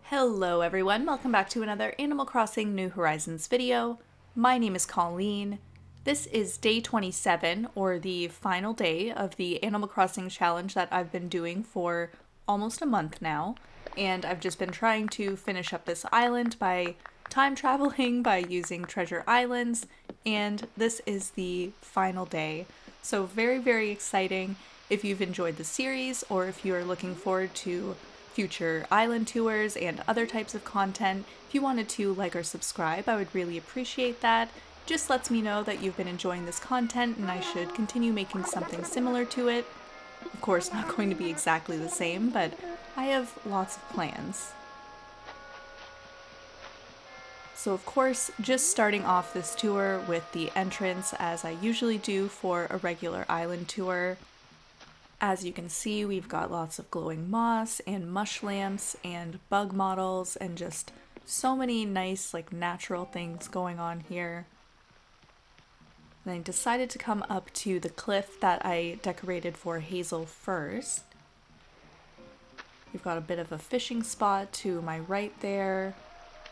Hello everyone, welcome back to another Animal Crossing New Horizons video. My name is Colleen. This is day 27, or the final day of the Animal Crossing challenge that I've been doing for almost a month now. And I've just been trying to finish up this island by time traveling, by using treasure islands, and this is the final day. So very, very exciting. If you've enjoyed the series, or if you are looking forward to future island tours and other types of content, if you wanted to like or subscribe, I would really appreciate that. Just lets me know that you've been enjoying this content and I should continue making something similar to it. Of course, not going to be exactly the same, but I have lots of plans. So of course, just starting off this tour with the entrance as I usually do for a regular island tour. As you can see, we've got lots of glowing moss and mush lamps and bug models and just so many nice natural things going on here. And I decided to come up to the cliff that I decorated for Hazel first. We've got a bit of a fishing spot to my right there,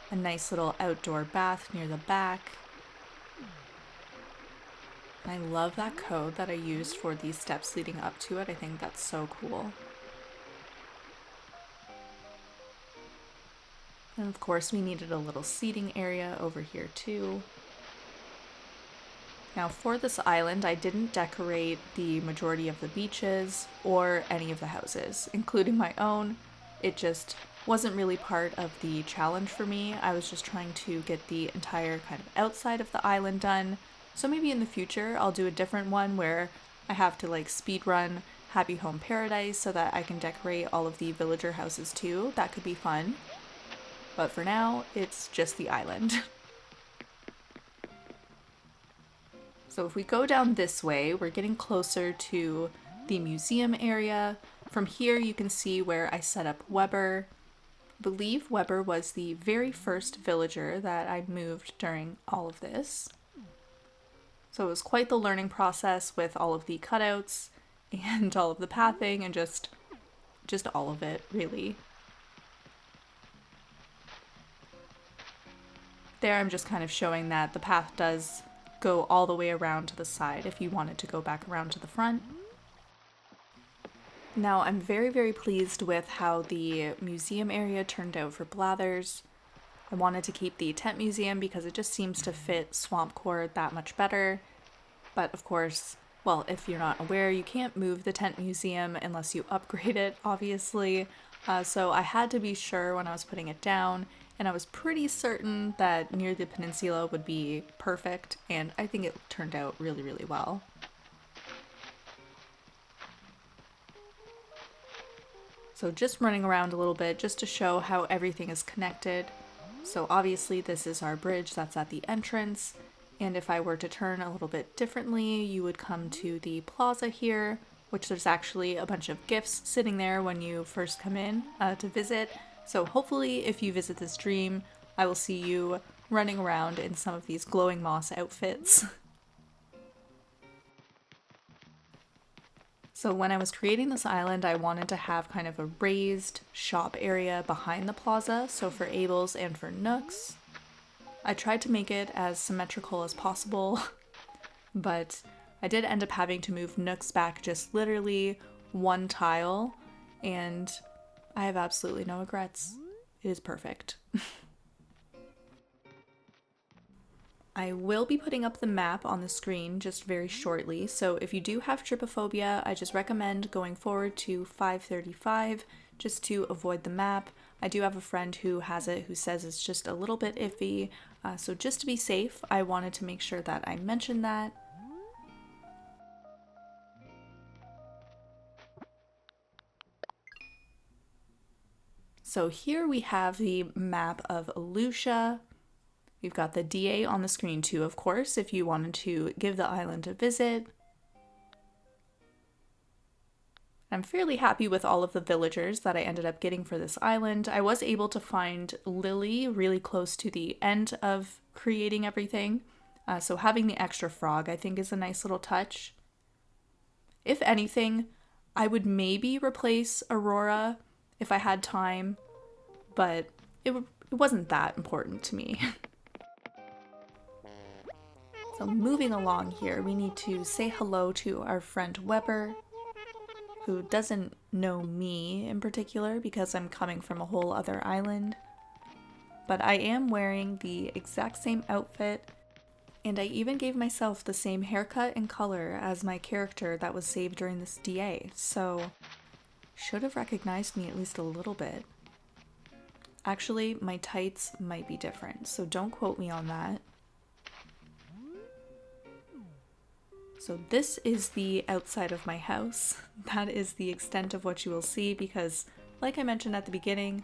a nice little outdoor bath near the back. I love that code that I used for these steps leading up to it. I think that's so cool. And of course we needed a little seating area over here too. Now for this island, I didn't decorate the majority of the beaches or any of the houses, including my own. It just wasn't really part of the challenge for me. I was just trying to get the entire kind of outside of the island done. So maybe in the future I'll do a different one where I have to speedrun Happy Home Paradise so that I can decorate all of the villager houses too. That could be fun. But for now, it's just the island. So if we go down this way, we're getting closer to the museum area. From here you can see where I set up Weber. I believe Weber was the very first villager that I moved during all of this. So it was quite the learning process with all of the cutouts and all of the pathing and just all of it, really. There I'm just kind of showing that the path does go all the way around to the side if you wanted to go back around to the front. Now I'm very, very pleased with how the museum area turned out for Blathers. I wanted to keep the tent museum because it just seems to fit Swampcore that much better. But of course, well, if you're not aware, you can't move the tent museum unless you upgrade it, obviously. So I had to be sure when I was putting it down, and I was pretty certain that near the peninsula would be perfect, and I think it turned out really, really well. So just running around a little bit just to show how everything is connected. So obviously this is our bridge that's at the entrance, and if I were to turn a little bit differently, you would come to the plaza here, which there's actually a bunch of gifts sitting there when you first come in to visit. So hopefully if you visit this dream, I will see you running around in some of these glowing moss outfits. So when I was creating this island, I wanted to have kind of a raised shop area behind the plaza, so for Abel's and for Nook's. I tried to make it as symmetrical as possible, but I did end up having to move Nook's back just literally one tile, and I have absolutely no regrets. It is perfect. I will be putting up the map on the screen just very shortly, so if you do have trypophobia, I just recommend going forward to 535 just to avoid the map. I do have a friend who has it who says it's just a little bit iffy, so just to be safe, I wanted to make sure that I mentioned that. So here we have the map of Lucia. We've got the DA on the screen too, of course, if you wanted to give the island a visit. I'm fairly happy with all of the villagers that I ended up getting for this island. I was able to find Lily really close to the end of creating everything, so having the extra frog I think is a nice little touch. If anything, I would maybe replace Aurora if I had time, but it wasn't that important to me. So moving along here, we need to say hello to our friend Weber, who doesn't know me in particular because I'm coming from a whole other island. But I am wearing the exact same outfit, and I even gave myself the same haircut and color as my character that was saved during this DA, so should have recognized me at least a little bit. Actually, my tights might be different, so don't quote me on that. So this is the outside of my house. That is the extent of what you will see because, like I mentioned at the beginning,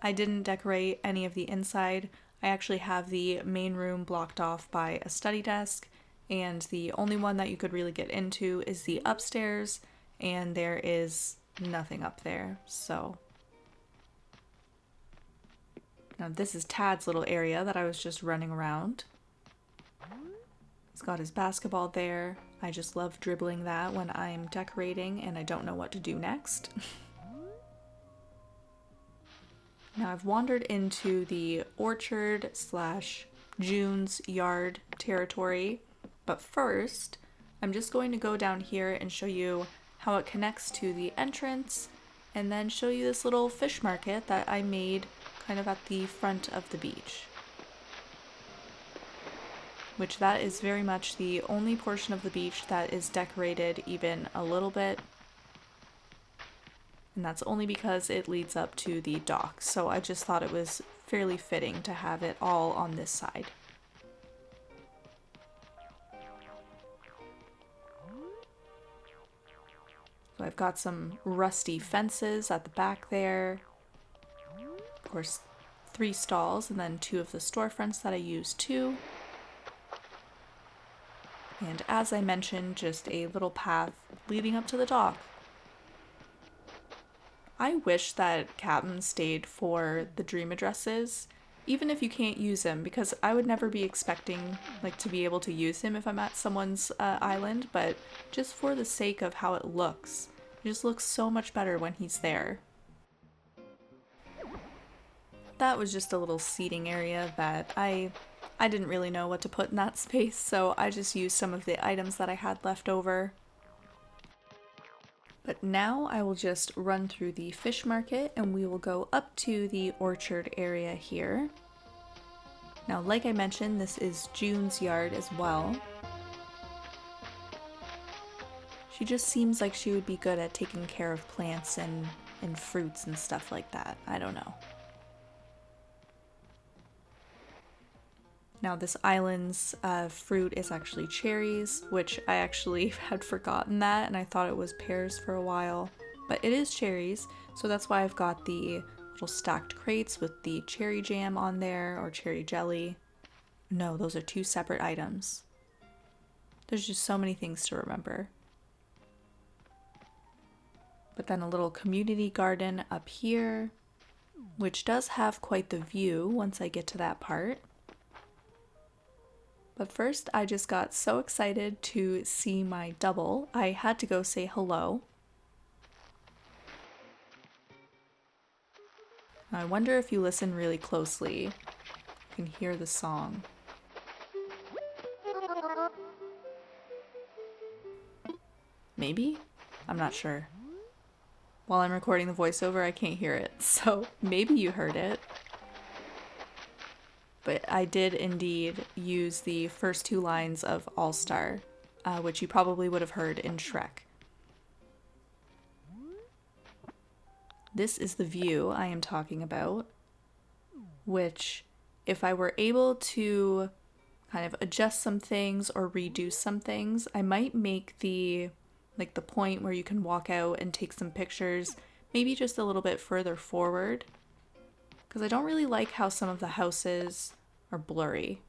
I didn't decorate any of the inside. I actually have the main room blocked off by a study desk, and the only one that you could really get into is the upstairs, and there is nothing up there, so. Now this is Tad's little area that I was just running around. He's got his basketball there. I just love dribbling that when I'm decorating and I don't know what to do next. Now I've wandered into the orchard / June's yard territory, but first I'm just going to go down here and show you how it connects to the entrance and then show you this little fish market that I made kind of at the front of the beach. Which that is very much the only portion of the beach that is decorated even a little bit. And that's only because it leads up to the dock, so I just thought it was fairly fitting to have it all on this side. So I've got some rusty fences at the back there. Of course, 3 stalls and then 2 of the storefronts that I use too. And as I mentioned, just a little path leading up to the dock. I wish that Captain stayed for the dream addresses, even if you can't use him, because I would never be expecting to be able to use him if I'm at someone's island, but just for the sake of how it looks. It just looks so much better when he's there. That was just a little seating area that I didn't really know what to put in that space, so I just used some of the items that I had left over. But now I will just run through the fish market and we will go up to the orchard area here. Now, like I mentioned, this is June's yard as well. She just seems like she would be good at taking care of plants and fruits and stuff like that. I don't know. Now this island's fruit is actually cherries, which I actually had forgotten that and I thought it was pears for a while. But it is cherries, so that's why I've got the little stacked crates with the cherry jam on there, or cherry jelly. No, those are 2 separate items. There's just so many things to remember. But then a little community garden up here, which does have quite the view once I get to that part. But first, I just got so excited to see my double, I had to go say hello. I wonder if you listen really closely, you can hear the song. Maybe? I'm not sure. While I'm recording the voiceover, I can't hear it, so maybe you heard it. But I did indeed use the first 2 lines of All Star, which you probably would have heard in Shrek. This is the view I am talking about, which if I were able to kind of adjust some things or redo some things, I might make the point where you can walk out and take some pictures, maybe just a little bit further forward. Because I don't really like how some of the houses are blurry.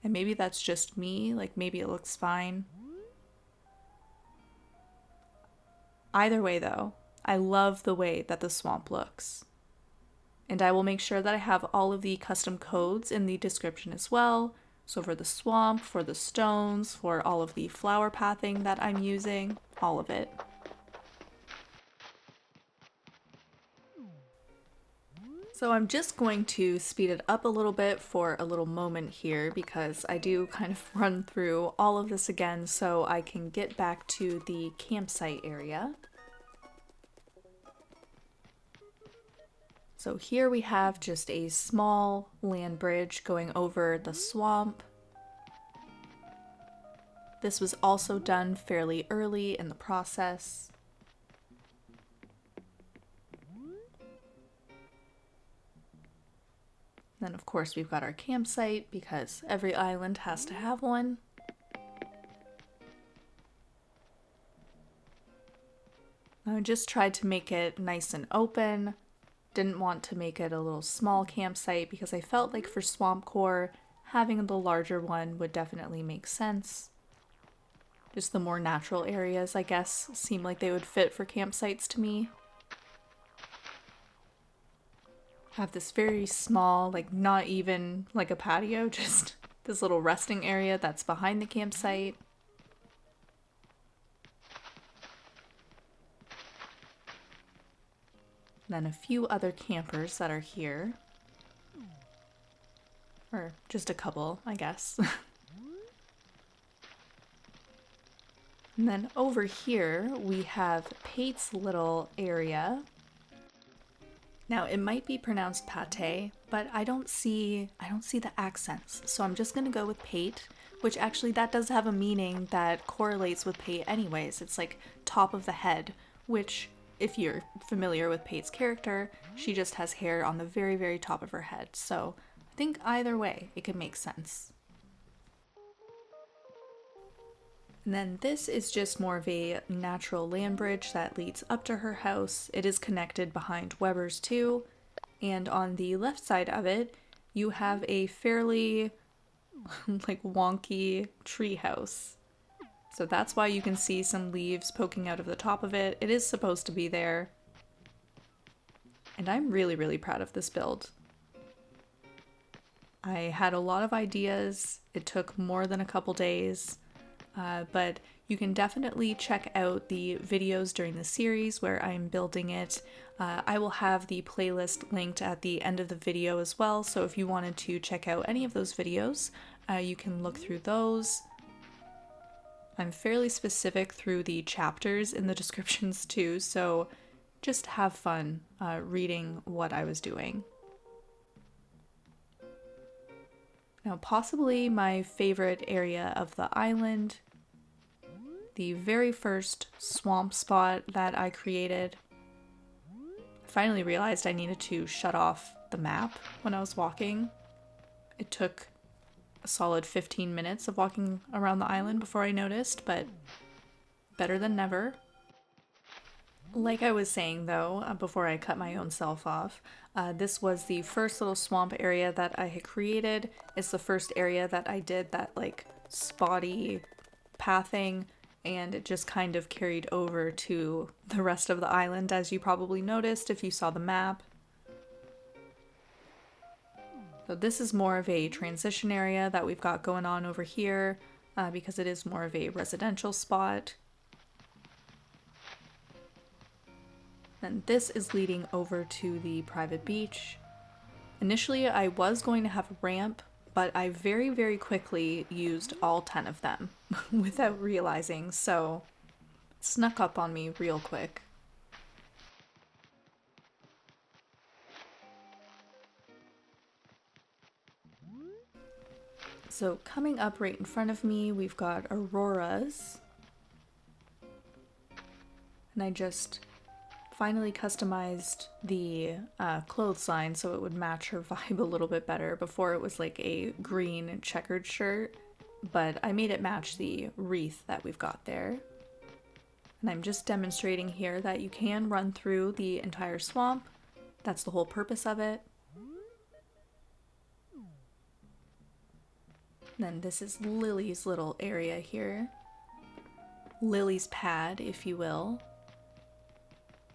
And maybe that's just me, maybe it looks fine. Either way though, I love the way that the swamp looks. And I will make sure that I have all of the custom codes in the description as well. So for the swamp, for the stones, for all of the flower pathing that I'm using, all of it. So I'm just going to speed it up a little bit for a little moment here because I do kind of run through all of this again so I can get back to the campsite area. So here we have just a small land bridge going over the swamp. This was also done fairly early in the process. Then of course we've got our campsite because every island has to have one. I just tried to make it nice and open. Didn't want to make it a little small campsite because I felt like for Swampcore, having the larger one would definitely make sense. Just the more natural areas, I guess, seem like they would fit for campsites to me. Have this very small, like not even like a patio, just this little resting area that's behind the campsite. Then a few other campers that are here. Or just a couple, I guess. And then over here we have Pate's little area. Now it might be pronounced pate, but I don't see the accents. So I'm just gonna go with Pate, which actually that does have a meaning that correlates with Pate anyways. It's like top of the head, which if you're familiar with Pate's character, she just has hair on the very, very top of her head. So I think either way, it could make sense. And then this is just more of a natural land bridge that leads up to her house. It is connected behind Weber's too. And on the left side of it, you have a fairly like wonky tree house. So that's why you can see some leaves poking out of the top of it. It is supposed to be there. And I'm really, really proud of this build. I had a lot of ideas. It took more than a couple days. But you can definitely check out the videos during the series where I'm building it. I will have the playlist linked at the end of the video as well, so if you wanted to check out any of those videos, you can look through those. I'm fairly specific through the chapters in the descriptions too, so just have fun reading what I was doing. Now, possibly my favorite area of the island, the very first swamp spot that I created. I finally realized I needed to shut off the map when I was walking. It took a solid 15 minutes of walking around the island before I noticed, but better than never. Like I was saying though, before I cut my own self off, this was the first little swamp area that I had created. It's the first area that I did that like spotty pathing, and it just kind of carried over to the rest of the island, as you probably noticed if you saw the map. So this is more of a transition area that we've got going on over here, because it is more of a residential spot. And this is leading over to the private beach. Initially, I was going to have a ramp, but I very, very quickly used all 10 of them without realizing, so it snuck up on me real quick. So coming up right in front of me, we've got Auroras. And I just finally customized the clothesline so it would match her vibe a little bit better. Before it was like a green checkered shirt, but I made it match the wreath that we've got there. And I'm just demonstrating here that you can run through the entire swamp. That's the whole purpose of it. And then this is Lily's little area here. Lily's pad, if you will.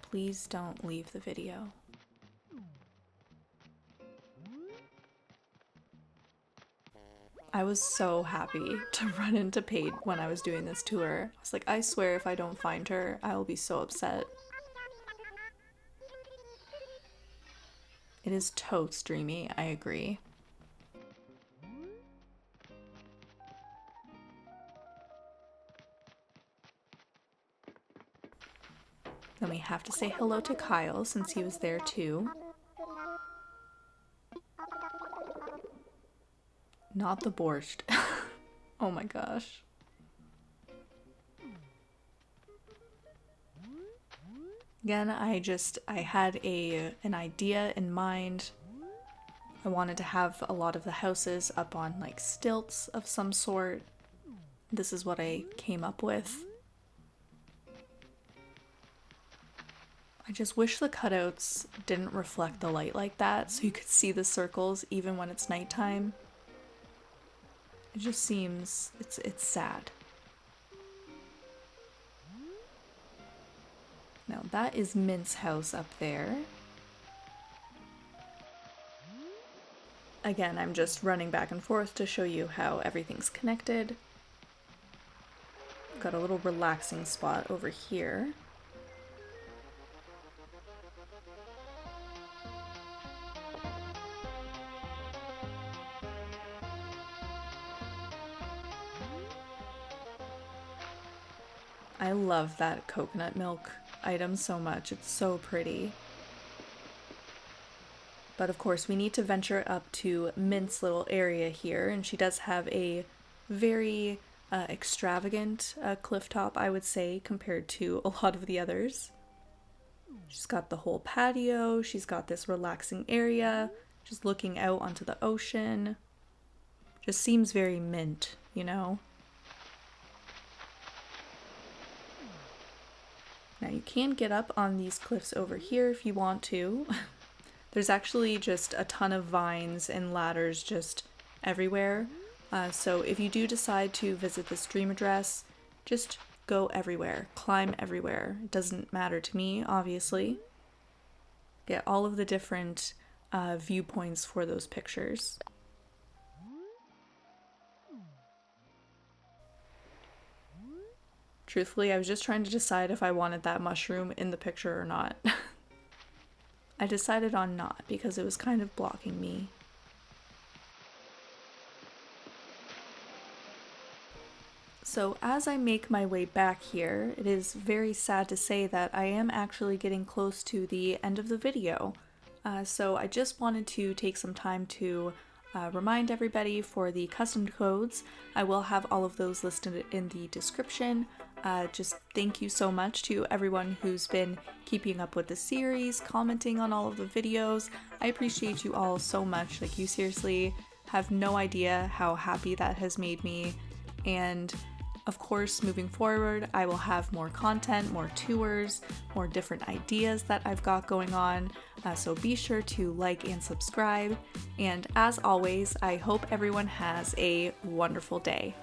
Please don't leave the video. I was so happy to run into Paige when I was doing this tour. I was like, I swear if I don't find her, I will be so upset. It is totes dreamy, I agree. Then we have to say hello to Kyle since he was there too. Not the borscht. Oh my gosh. Again, I had an idea in mind. I wanted to have a lot of the houses up on like stilts of some sort. This is what I came up with. I just wish the cutouts didn't reflect the light like that so you could see the circles even when it's nighttime. It just seems, it's sad. Now that is Mint's house up there. Again, I'm just running back and forth to show you how everything's connected. Got a little relaxing spot over here. I love that coconut milk item so much. It's so pretty. But of course, we need to venture up to Mint's little area here, and she does have a very extravagant cliff top, I would say, compared to a lot of the others. She's got the whole patio, she's got this relaxing area, just looking out onto the ocean. Just seems very Mint, you know? Now you can get up on these cliffs over here if you want to. There's actually just a ton of vines and ladders just everywhere. So if you do decide to visit this dream address, just go everywhere, climb everywhere. It doesn't matter to me, obviously. Get all of the different viewpoints for those pictures. Truthfully, I was just trying to decide if I wanted that mushroom in the picture or not. I decided on not because it was kind of blocking me. So as I make my way back here, it is very sad to say that I am actually getting close to the end of the video. So I just wanted to take some time to remind everybody for the custom codes. I will have all of those listed in the description. Just thank you so much to everyone who's been keeping up with the series, commenting on all of the videos. I appreciate you all so much. Like, you seriously have no idea how happy that has made me. And of course, moving forward, I will have more content, more tours, more different ideas that I've got going on. So be sure to like and subscribe. And as always, I hope everyone has a wonderful day.